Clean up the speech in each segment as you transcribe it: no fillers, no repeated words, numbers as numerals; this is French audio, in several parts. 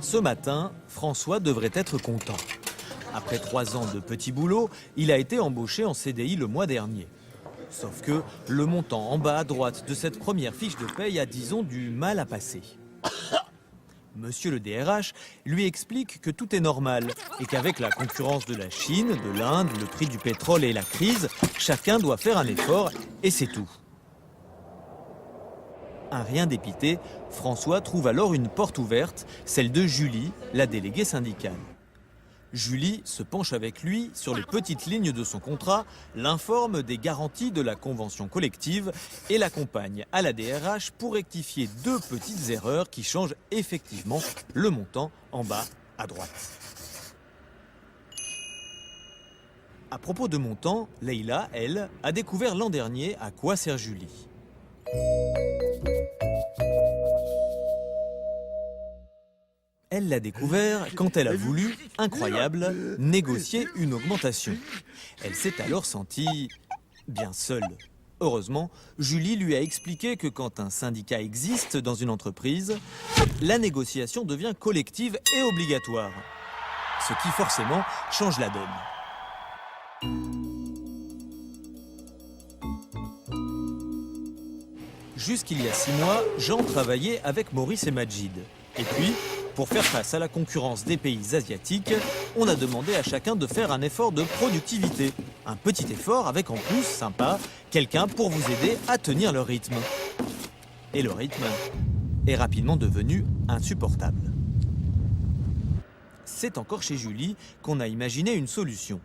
Ce matin, François devrait être content. Après 3 ans de petit boulot, il a été embauché en CDI le mois dernier. Sauf que le montant en bas à droite de cette première fiche de paye a, disons, du mal à passer. Monsieur le DRH lui explique que tout est normal et qu'avec la concurrence de la Chine, de l'Inde, le prix du pétrole et la crise, chacun doit faire un effort et c'est tout. Un rien dépité, François trouve alors une porte ouverte, celle de Julie, la déléguée syndicale. Julie se penche avec lui sur les petites lignes de son contrat, l'informe des garanties de la convention collective et l'accompagne à la DRH pour rectifier 2 petites erreurs qui changent effectivement le montant en bas à droite. À propos de montant, Leïla, elle, a découvert l'an dernier à quoi sert Julie. Elle l'a découvert quand elle a voulu, incroyable, négocier une augmentation. Elle s'est alors sentie bien seule. Heureusement, Julie lui a expliqué que quand un syndicat existe dans une entreprise, la négociation devient collective et obligatoire. Ce qui forcément change la donne. Jusqu'il y a 6 mois, Jean travaillait avec Maurice et Majid. Et puis, pour faire face à la concurrence des pays asiatiques, on a demandé à chacun de faire un effort de productivité. Un petit effort avec en plus, sympa, quelqu'un pour vous aider à tenir le rythme. Et le rythme est rapidement devenu insupportable. C'est encore chez Julie qu'on a imaginé une solution.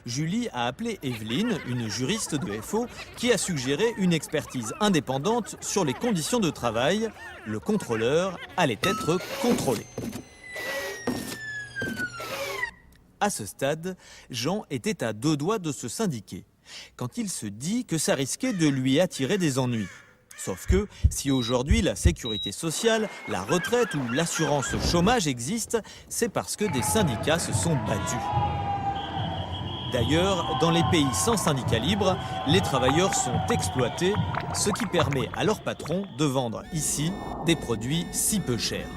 Julie a appelé Evelyne, une juriste de FO, qui a suggéré une expertise indépendante sur les conditions de travail. Le contrôleur allait être contrôlé. À ce stade, Jean était à 2 doigts de se syndiquer, quand il se dit que ça risquait de lui attirer des ennuis. Sauf que, si aujourd'hui la sécurité sociale, la retraite ou l'assurance chômage existent, c'est parce que des syndicats se sont battus. D'ailleurs, dans les pays sans syndicat libre, les travailleurs sont exploités, ce qui permet à leurs patrons de vendre ici des produits si peu chers.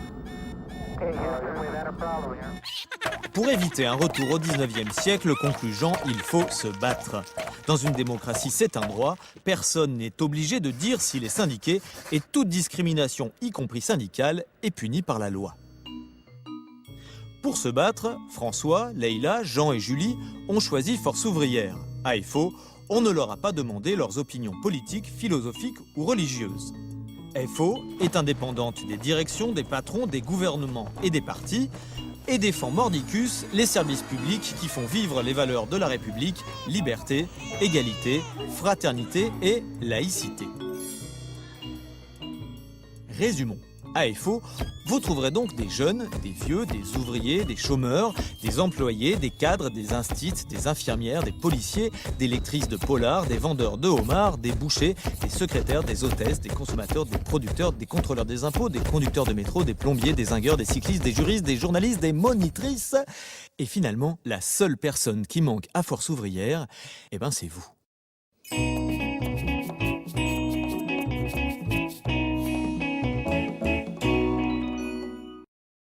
Pour éviter un retour au 19e siècle, conclut Jean, il faut se battre. Dans une démocratie, c'est un droit. Personne n'est obligé de dire s'il est syndiqué et toute discrimination, y compris syndicale, est punie par la loi. Pour se battre, François, Leïla, Jean et Julie ont choisi Force ouvrière. À FO, on ne leur a pas demandé leurs opinions politiques, philosophiques ou religieuses. FO est indépendante des directions, des patrons, des gouvernements et des partis et défend mordicus les services publics qui font vivre les valeurs de la République, liberté, égalité, fraternité et laïcité. Résumons. À FO, vous trouverez donc des jeunes, des vieux, des ouvriers, des chômeurs, des employés, des cadres, des instits, des infirmières, des policiers, des lectrices de polar, des vendeurs de homards, des bouchers, des secrétaires, des hôtesses, des consommateurs, des producteurs, des contrôleurs des impôts, des conducteurs de métro, des plombiers, des zingueurs, des cyclistes, des juristes, des journalistes, des monitrices. Et finalement, la seule personne qui manque à Force ouvrière, c'est vous.